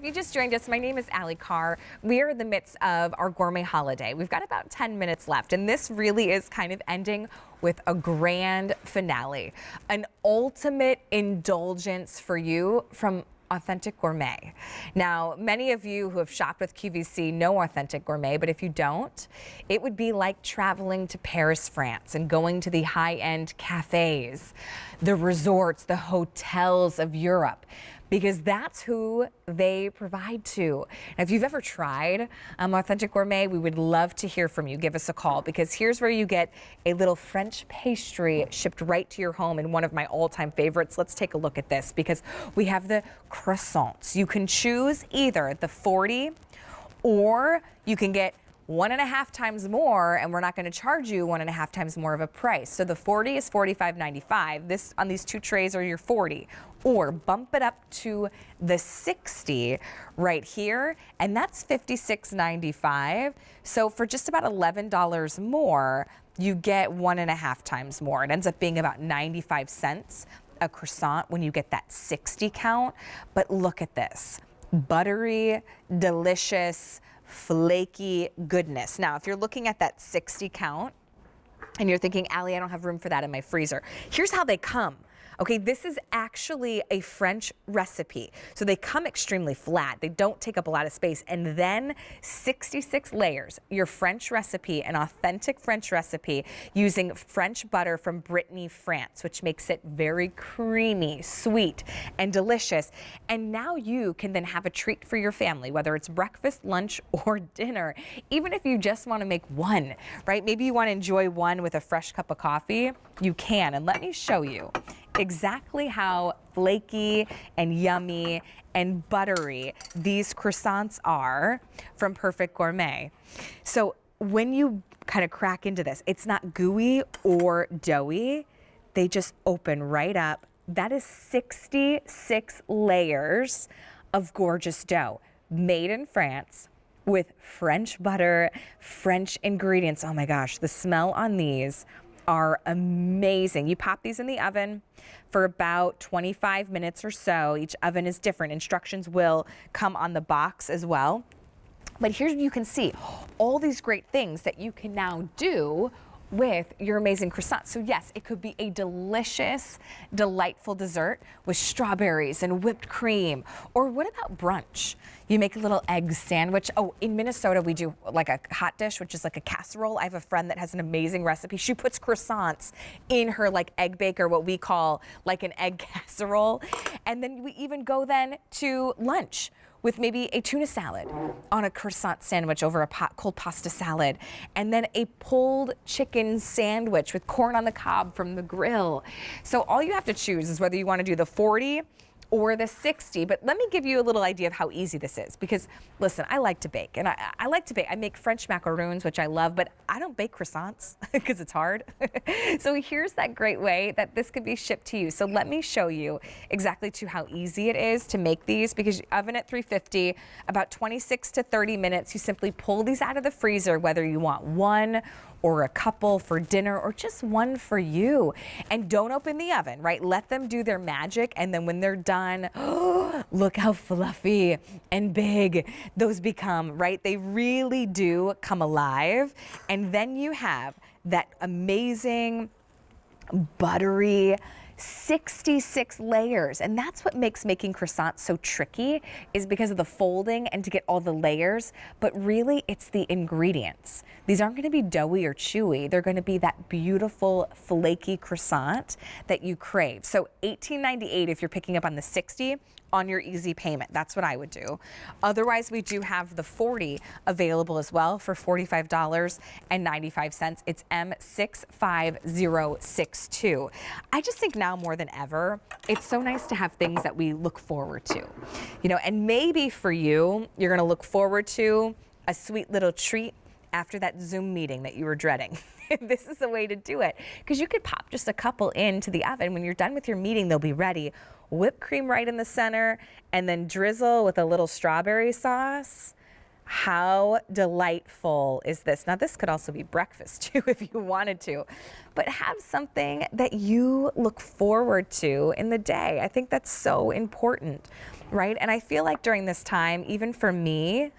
if you just joined us, my name is Allie Carr. We are in the midst of our gourmet holiday. We've got about 10 minutes left, and this really is kind of ending with a grand finale, an ultimate indulgence for you from Authentic Gourmet. Now, many of you who have shopped with QVC know Authentic Gourmet, but if you don't, it would be like traveling to Paris, France, and going to the high-end cafes, the resorts, the hotels of Europe, because that's who they provide to. Now, if you've ever tried Authentic Gourmet, we would love to hear from you. Give us a call, because here's where you get a little French pastry shipped right to your home, and one of my all-time favorites. Let's take a look at this, because we have the croissants. You can choose either the 40, or you can get 1.5 times more, and we're not going to charge you 1.5 times more of a price. So the 40 is $45.95. This on these two trays are your 40, or bump it up to the 60 right here, and that's $56.95. So for just about $11 more, you get 1.5 times more. It ends up being about 95 cents a croissant when you get that 60 count. But look at this, buttery, delicious, flaky goodness. Now, if you're looking at that 60 count and you're thinking, Allie, I don't have room for that in my freezer, here's how they come. Okay, this is actually a French recipe. So they come extremely flat. They don't take up a lot of space. And then 66 layers, your French recipe, an authentic French recipe using French butter from Brittany, France, which makes it very creamy, sweet, and delicious. And now you can then have a treat for your family, whether it's breakfast, lunch, or dinner. Even if you just want to make one, right? Maybe you want to enjoy one with a fresh cup of coffee, you can. And let me show you exactly how flaky and yummy and buttery these croissants are from Perfect Gourmet. So when you kind of crack into this, it's not gooey or doughy. They just open right up. That is 66 layers of gorgeous dough made in France with French butter, French ingredients. Oh my gosh, the smell on these are amazing. You pop these in the oven for about 25 minutes or so. Each oven is different. Instructions will come on the box as well. But here you can see all these great things that you can now do with your amazing croissant. So yes, it could be a delicious, delightful dessert with strawberries and whipped cream. Or what about brunch? You make a little egg sandwich. Oh, in Minnesota, we do like a hot dish, which is like a casserole. I have a friend that has an amazing recipe. She puts croissants in her like egg bake, or what we call like an egg casserole. And then we even go then to lunch with maybe a tuna salad on a croissant sandwich over a cold pasta salad, and then a pulled chicken sandwich with corn on the cob from the grill. So all you have to choose is whether you want to do the 40 or the 60, but let me give you a little idea of how easy this is, because listen, I like to bake, and I like to bake. I make French macaroons, which I love, but I don't bake croissants because it's hard. So here's that great way that this could be shipped to you. So let me show you exactly to how easy it is to make these, because oven at 350, about 26 to 30 minutes. You simply pull these out of the freezer, whether you want one or a couple for dinner, or just one for you. And don't open the oven, right? Let them do their magic, and then when they're done, look how fluffy and big those become, right? They really do come alive. And then you have that amazing, buttery, 66 layers. And that's what makes making croissants so tricky, is because of the folding and to get all the layers. But really, it's the ingredients. These aren't going to be doughy or chewy. They're going to be that beautiful, flaky croissant that you crave. So $18.98 if you're picking up on the 60 on your easy payment. That's what I would do. Otherwise, we do have the 40 available as well for $45.95. It's M65062. I just think now more than ever, it's so nice to have things that we look forward to. You know, and maybe for you, you're gonna look forward to a sweet little treat after that Zoom meeting that you were dreading. This is the way to do it, because you could pop just a couple into the oven. When you're done with your meeting, they'll be ready. Whipped cream right in the center, and then drizzle with a little strawberry sauce. How delightful is this? Now, this could also be breakfast too if you wanted to, but have something that you look forward to in the day. I think that's so important. right? And I feel like during this time, even for me,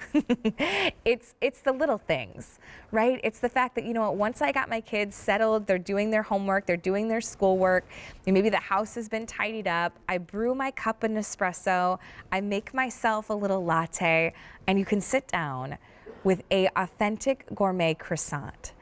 it's the little things, right? It's the fact that, you know what, once I got my kids settled, they're doing their homework, they're doing their schoolwork, and maybe the house has been tidied up, I brew my cup of Nespresso, I make myself a little latte, and you can sit down with a authentic gourmet croissant.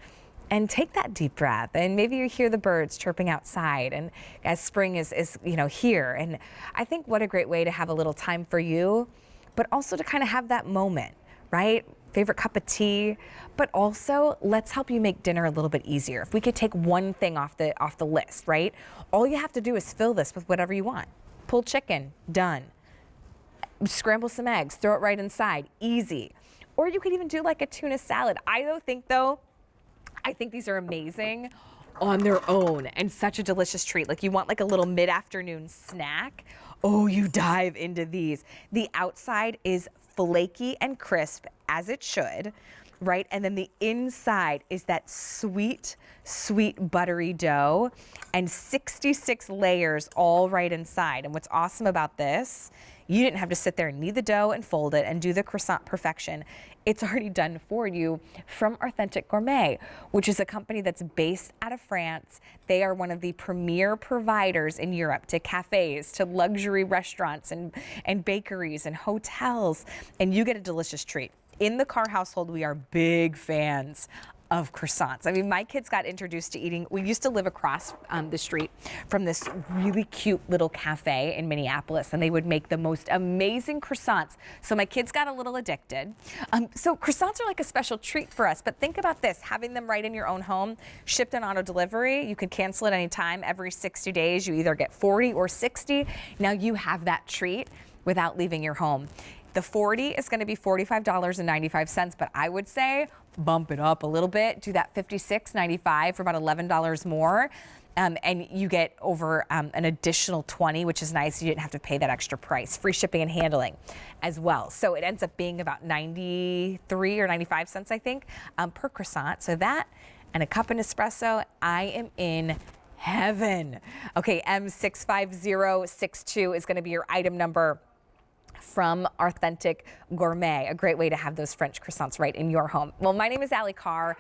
And take that deep breath, and maybe you hear the birds chirping outside, and as spring is here. And I think what a great way to have a little time for you, but also to kind of have that moment, right? Favorite cup of tea, but also let's help you make dinner a little bit easier. If we could take one thing off the list, right? All you have to do is fill this with whatever you want. Pulled chicken, done. Scramble some eggs, throw it right inside, easy. Or you could even do like a tuna salad. I think these are amazing on their own and such a delicious treat. Like you want like a little mid-afternoon snack. Oh, you dive into these. The outside is flaky and crisp as it should, right? And then the inside is that sweet, sweet buttery dough and 66 layers all right inside. And what's awesome about this, you didn't have to sit there and knead the dough and fold it and do the croissant perfection. It's already done for you from Authentic Gourmet, which is a company that's based out of France. They are one of the premier providers in Europe to cafes, to luxury restaurants and bakeries and hotels, and you get a delicious treat. In the Carr household, we are big fans of croissants. I mean, my kids got introduced to eating. We used to live across the street from this really cute little cafe in Minneapolis, and they would make the most amazing croissants. So my kids got a little addicted. So croissants are like a special treat for us, but think about this, having them right in your own home, shipped in auto delivery. You can cancel it anytime. Every 60 days, you either get 40 or 60. Now you have that treat without leaving your home. The 40 is going to be $45.95, but I would say bump it up a little bit. Do that $56.95 for about $11 more. And you get over an additional 20, which is nice. You didn't have to pay that extra price. Free shipping and handling as well. So it ends up being about 93 or 95 cents, I think, per croissant. So that and a cup of Nespresso, I am in heaven. Okay, M65062 is going to be your item number from Authentic Gourmet, a great way to have those French croissants right in your home. Well, my name is Allie Carr.